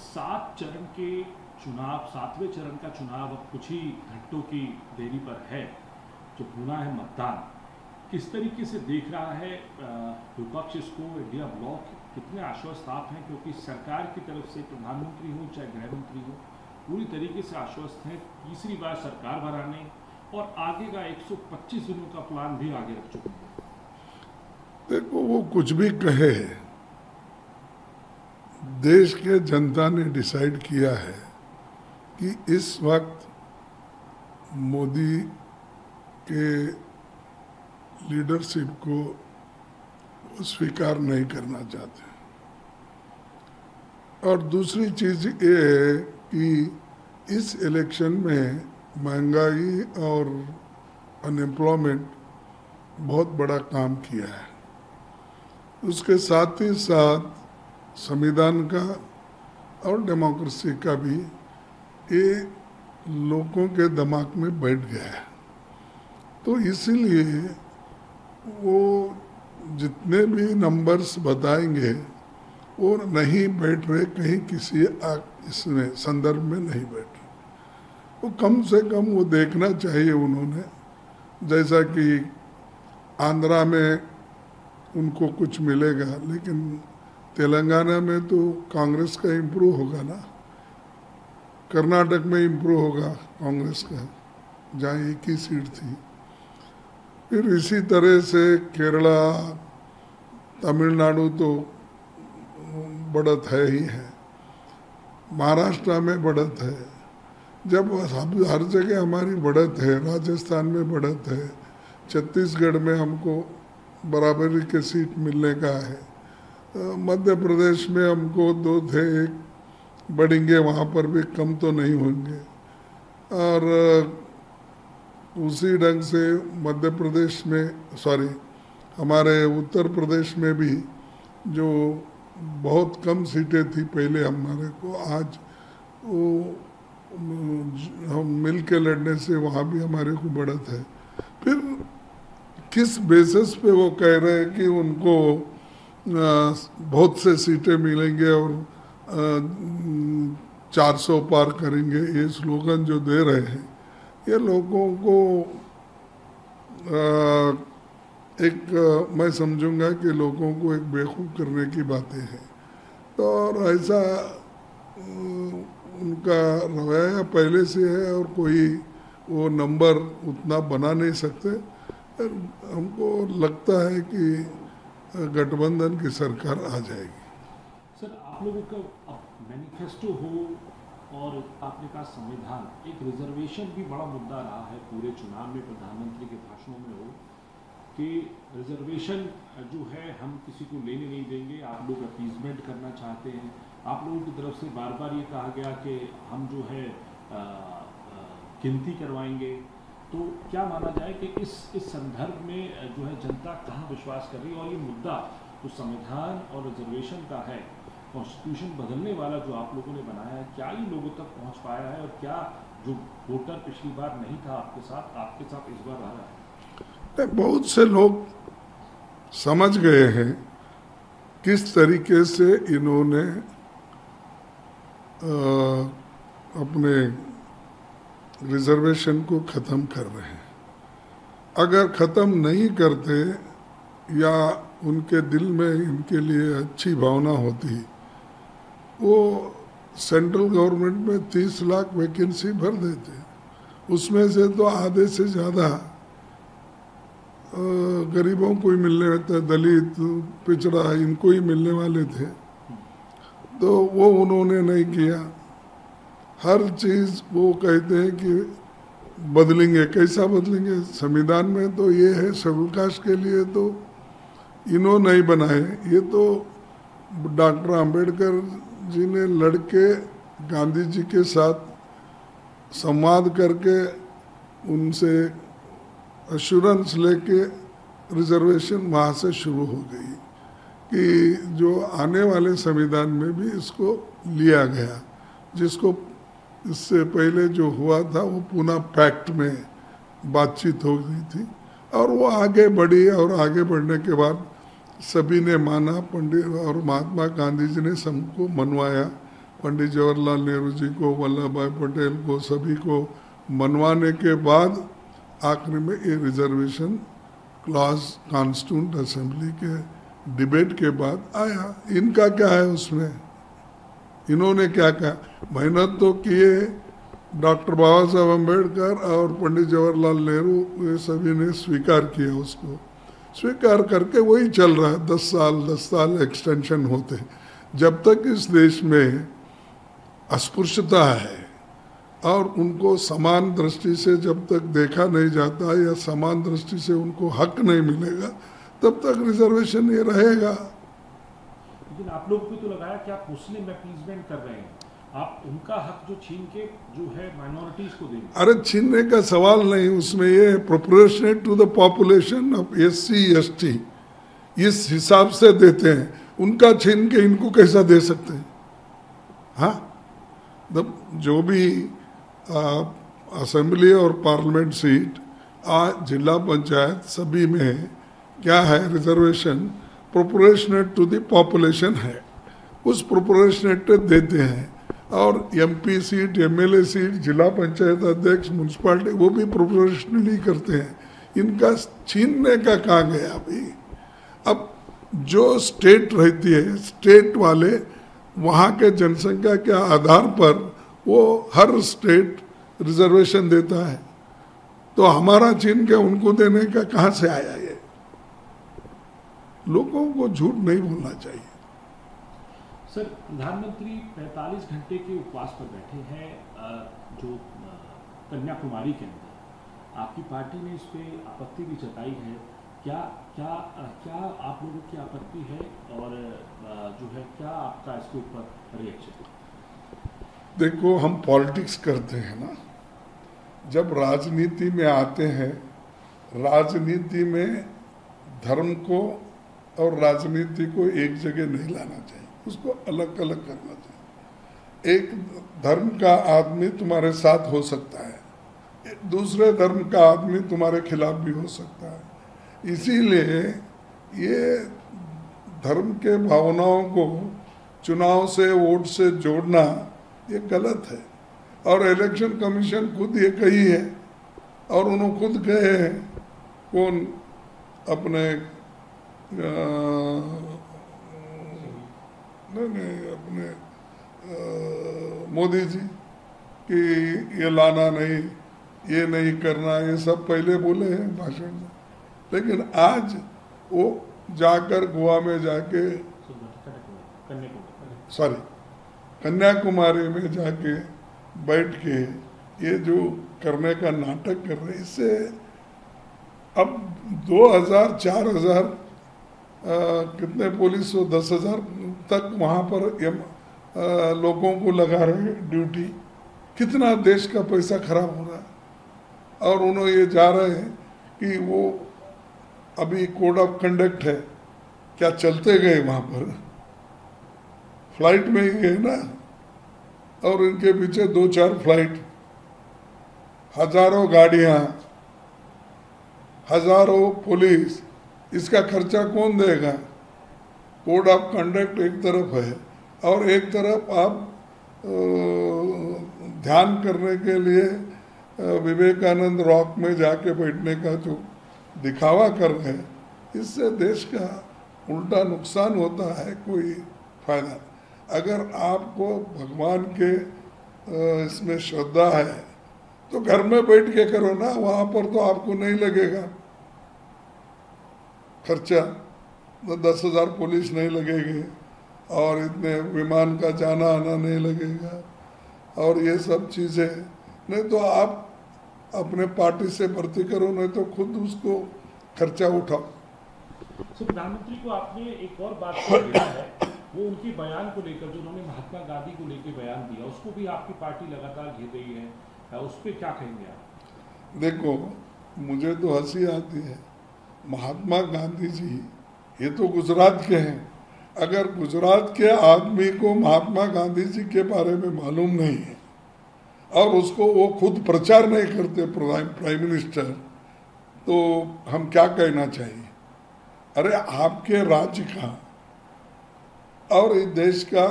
सात चरण के चुनाव, सातवें चरण का चुनाव अब कुछ ही घंटों की देरी पर है, जो होना है मतदान। किस तरीके से देख रहा है विपक्ष इसको? इंडिया ब्लॉक कितने आश्वस्त आप हैं? क्योंकि सरकार की तरफ से प्रधानमंत्री हो चाहे गृह मंत्री हो, पूरी तरीके से आश्वस्त हैं तीसरी बार सरकार बनाने, और आगे का 125 दिनों का प्लान भी आगे रख चुके हैं। देखो, वो कुछ भी कहे, देश के जनता ने डिसाइड किया है कि इस वक्त मोदी के लीडरशिप को वो स्वीकार नहीं करना चाहते। और दूसरी चीज ये है कि इस इलेक्शन में महंगाई और अनएम्प्लॉयमेंट बहुत बड़ा काम किया है। उसके साथ ही साथ संविधान का और डेमोक्रेसी का भी ये लोगों के दिमाग में बैठ गया है। तो इसीलिए वो जितने भी नंबर्स बताएंगे वो नहीं बैठ रहे, कहीं किसी इसमें संदर्भ में नहीं बैठ रहे। वो कम से कम वो देखना चाहिए उन्होंने, जैसा कि आंध्रा में उनको कुछ मिलेगा, लेकिन तेलंगाना में तो कांग्रेस का इम्प्रूव होगा ना, कर्नाटक में इम्प्रूव होगा कांग्रेस का, जहाँ एक ही सीट थी। फिर इसी तरह से केरला, तमिलनाडु तो बढ़त है ही है, महाराष्ट्र में बढ़त है। जब हर जगह हमारी बढ़त है, राजस्थान में बढ़त है, छत्तीसगढ़ में हमको बराबरी के सीट मिलने का है, मध्य प्रदेश में हमको 2 थे, 1 बढ़ेंगे, वहाँ पर भी कम तो नहीं होंगे। और उसी ढंग से मध्य प्रदेश में, हमारे उत्तर प्रदेश में भी जो बहुत कम सीटें थी पहले हमारे को, आज वो हम मिल के लड़ने से वहाँ भी हमारे को बढ़त है। फिर किस बेसिस पे वो कह रहे हैं कि उनको बहुत से सीटें मिलेंगे और 400 पार करेंगे, ये स्लोगन जो दे रहे हैं, ये लोगों को मैं समझूंगा कि लोगों को एक बेवकूफ़ करने की बातें हैं। तो और ऐसा उनका रवैया पहले से है, और कोई वो नंबर उतना बना नहीं सकते। हमको लगता है कि गठबंधन की सरकार आ जाएगी। सर, आप लोगों का मैनिफेस्टो हो और आपने कहा संविधान, एक रिजर्वेशन भी बड़ा मुद्दा रहा है पूरे चुनाव में, प्रधानमंत्री के भाषणों में हो कि रिजर्वेशन जो है हम किसी को लेने नहीं देंगे, आप लोग अपीजमेंट करना चाहते हैं। आप लोगों की तरफ से बार बार ये कहा गया कि हम जो है गिनती करवाएंगे। तो क्या माना जाए कि इस संदर्भ में जो है जनता कहाँ विश्वास कर रही है? और ये मुद्दा जो संविधान और रिजर्वेशन का है, कॉन्स्टिट्यूशन बदलने वाला जो आप लोगों ने बनाया है, क्या ये लोगों तक पहुँच पाया है? और क्या जो वोटर पिछली बार नहीं था आपके साथ इस बार रहा है? बहुत से लोग समझ गए हैं किस तरीके से इन्होंने अपने रिजर्वेशन को ख़त्म कर रहे हैं। अगर ख़त्म नहीं करते या उनके दिल में इनके लिए अच्छी भावना होती, वो सेंट्रल गवर्नमेंट में 30 लाख वैकेंसी भर देते। उसमें से तो आधे से ज़्यादा गरीबों को ही मिलने वाले, दलित, पिछड़ा, इनको ही मिलने वाले थे। तो वो उन्होंने नहीं किया। हर चीज़ वो कहते हैं कि बदलेंगे। कैसा बदलेंगे? संविधान में तो ये है, शेड्यूल कास्ट के लिए तो इन्होंने नहीं बनाए, ये तो डॉक्टर अंबेडकर जी ने लड़के गांधी जी के साथ संवाद करके उनसे अश्योरेंस लेके रिजर्वेशन वहाँ से शुरू हो गई कि जो आने वाले संविधान में भी इसको लिया गया। जिसको इससे पहले जो हुआ था वो पुनः पैक्ट में बातचीत हो गई थी, और वो आगे बढ़ी, और आगे बढ़ने के बाद सभी ने माना। पंडित और महात्मा गांधी जी ने सबको मनवाया पंडित जवाहरलाल नेहरू जी को, वल्लभ भाई पटेल को, सभी को मनवाने के बाद आखिर में ये रिजर्वेशन क्लॉज कॉन्स्टिट्यूंट असेंबली के डिबेट के बाद आया। इनका क्या है उसमें? इन्होंने क्या कहा? मेहनत तो किए डॉक्टर बाबा साहब अम्बेडकर और पंडित जवाहरलाल नेहरू, ये सभी ने स्वीकार किया, उसको स्वीकार करके वही चल रहा है। 10 साल एक्सटेंशन होते। जब तक इस देश में अस्पृश्यता है और उनको समान दृष्टि से जब तक देखा नहीं जाता या समान दृष्टि से उनको हक नहीं मिलेगा, तब तक रिजर्वेशन ये रहेगा। लेकिन आप लोग को तो लगाया कि आप मुस्लिम अपीजमेंट कर रहे हैं, आप उनका हक जो छीन के जो है माइनॉरिटीज को देंगे। अरे छीनने का सवाल नहीं, उसमें ये proportionate to the population of SC ST इस हिसाब से देते हैं। उनका छीन के इनको कैसा दे सकते हैं? हाँ, जो भी असेंबली और पार्लियामेंट सीट, आज जिला पंचायत सभी में क्या है? Reservation proportionate to the population है, उस प्रोपोर्शनेट देते हैं। और MP सीट, MLA सीट, जिला पंचायत अध्यक्ष, म्यूनसिपालिटी, वो भी प्रोपोर्शनली करते हैं। इनका छीनने का कहाँ गया अभी? अब जो स्टेट रहती है, स्टेट वाले वहाँ के जनसंख्या के आधार पर वो हर स्टेट रिजर्वेशन देता है, तो हमारा छीन के उनको देने का कहाँ से आया? ये लोगों को झूठ नहीं बोलना चाहिए। सर, प्रधानमंत्री 45 घंटे के उपवास पर बैठे हैं जो कन्याकुमारी के अंदर। आपकी पार्टी ने इस पे आपत्ति भी जताई है। क्या क्या क्या आप लोगों की आपत्ति है और जो है क्या आपका इसके ऊपर रिएक्शन? देखो, हम पॉलिटिक्स करते हैं ना, जब राजनीति में आते हैं, राजनीति में धर्म को और राजनीति को एक जगह नहीं लाना चाहिए, उसको अलग अलग करना चाहिए। एक धर्म का आदमी तुम्हारे साथ हो सकता है, दूसरे धर्म का आदमी तुम्हारे खिलाफ भी हो सकता है। इसीलिए ये धर्म के भावनाओं को चुनाव से, वोट से जोड़ना ये गलत है। और इलेक्शन कमीशन खुद ये कही है, और उन्होंने खुद कहे हैं, कौन अपने नहीं अपने मोदी जी कि ये लाना नहीं, ये नहीं करना, ये सब पहले बोले हैं भाषण में। लेकिन आज वो जाकर गोवा में जाके कन्याकुमारी में जाके बैठ के ये जो करने का नाटक कर रहे, इससे अब 2000 4000 कितने पुलिस हो 10,000 तक वहाँ पर लोगों को लगा रहे ड्यूटी। कितना देश का पैसा खराब हो रहा है। और उन्होंने ये जा रहे हैं कि वो अभी कोड ऑफ कंडक्ट है, क्या चलते गए वहाँ पर? फ्लाइट में ही गए ना, और इनके पीछे 2-4 फ्लाइट, हजारों गाड़ियाँ, हजारों पुलिस, इसका खर्चा कौन देगा? कोड ऑफ कंडक्ट एक तरफ है और एक तरफ आप ध्यान करने के लिए विवेकानंद रॉक में जाके बैठने का जो दिखावा कर रहे हैं, इससे देश का उल्टा नुकसान होता है, कोई फायदा। अगर आपको भगवान के इसमें श्रद्धा है तो घर में बैठ के करो ना, वहाँ पर तो आपको नहीं लगेगा खर्चा, 10,000 पुलिस नहीं लगेगी और इतने विमान का जाना आना नहीं लगेगा और ये सब चीज़ें। नहीं तो आप अपने पार्टी से भर्ती करो, नहीं तो खुद उसको खर्चा उठाओ। तो प्रधानमंत्री को आपने एक और बात को दिया है, वो उनके बयान को लेकर जो उन्होंने महात्मा गांधी को लेकर बयान दिया, उसको भी आपकी पार्टी लगातार घेर रही है, उस पर क्या कहेंगे आप? देखो, मुझे तो हंसी आती है। महात्मा गांधी जी ये तो गुजरात के हैं। अगर गुजरात के आदमी को महात्मा गांधी जी के बारे में मालूम नहीं है और उसको वो खुद प्रचार नहीं करते प्राइम मिनिस्टर, तो हम क्या कहना चाहिए? अरे आपके राज्य का और इस देश का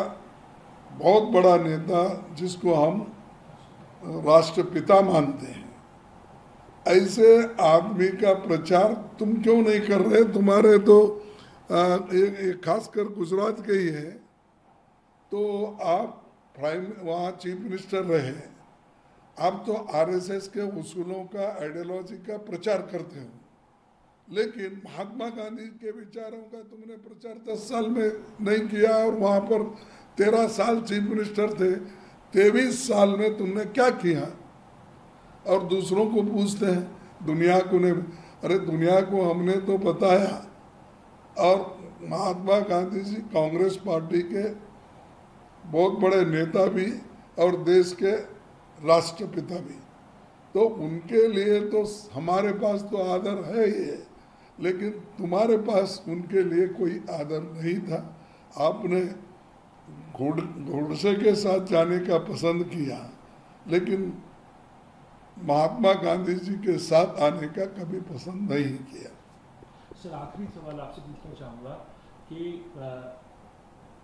बहुत बड़ा नेता जिसको हम राष्ट्रपिता मानते हैं, ऐसे आदमी का प्रचार तुम क्यों नहीं कर रहे? तुम्हारे तो खासकर गुजरात के ही है, तो आप वहाँ चीफ मिनिस्टर रहे, आप तो आरएसएस के उसूलों का, आइडियोलॉजी का प्रचार करते हो, लेकिन महात्मा गांधी के विचारों का तुमने प्रचार 10 साल में नहीं किया, और वहाँ पर 13 साल चीफ मिनिस्टर थे, 23 साल में तुमने क्या किया? और दूसरों को पूछते हैं, दुनिया को ने, अरे दुनिया को हमने तो बताया। और महात्मा गांधी जी कांग्रेस पार्टी के बहुत बड़े नेता भी और देश के राष्ट्रपिता भी, तो उनके लिए तो हमारे पास तो आदर है ही है, लेकिन तुम्हारे पास उनके लिए कोई आदर नहीं था। आपने गोडसे के साथ जाने का पसंद किया, लेकिन महात्मा गांधी जी के साथ आने का कभी पसंद नहीं किया। सर, आखिरी सवाल आपसे पूछना चाहूँगा कि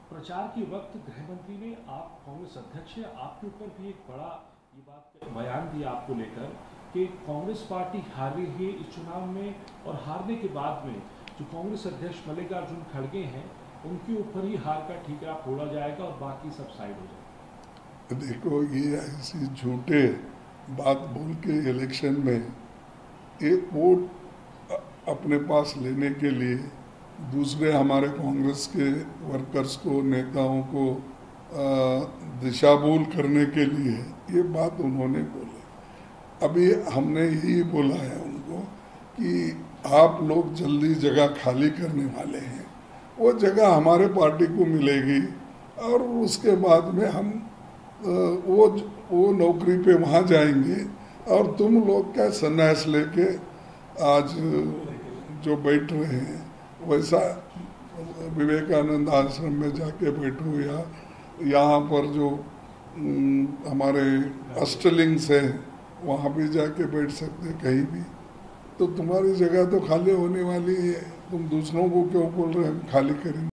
प्रचार के वक्त गृह मंत्री ने, आप कांग्रेस अध्यक्ष है, आपके ऊपर भी एक बड़ा ये बात बयान दिया आपको लेकर कि कांग्रेस पार्टी हार रही है इस चुनाव में, और हारने के बाद में जो कांग्रेस अध्यक्ष मल्लिकार्जुन खड़गे हैं उनके ऊपर ही हार का ठीकरा फोड़ा जाएगा और बाकी सब साइड हो जाएगा। देखो, ये ऐसी झूठे बात बोल के इलेक्शन में एक वोट अपने पास लेने के लिए दूसरे हमारे कांग्रेस के वर्कर्स को, नेताओं को दिशाभूल करने के लिए ये बात उन्होंने बोली। अभी हमने यही बोला है उनको कि आप लोग जल्दी जगह खाली करने वाले हैं, वो जगह हमारे पार्टी को मिलेगी, और उसके बाद में हम वो नौकरी पे वहाँ जाएंगे, और तुम लोग क्या संन्यास लेके आज जो बैठ रहे हैं वैसा विवेकानंद आश्रम में जाके बैठो, या यहाँ पर जो हमारे अष्टलिंग्स हैं वहाँ भी जाके बैठ सकते कहीं भी। तो तुम्हारी जगह तो खाली होने वाली है, तुम दूसरों को क्यों बोल रहे हैं खाली करेंगे?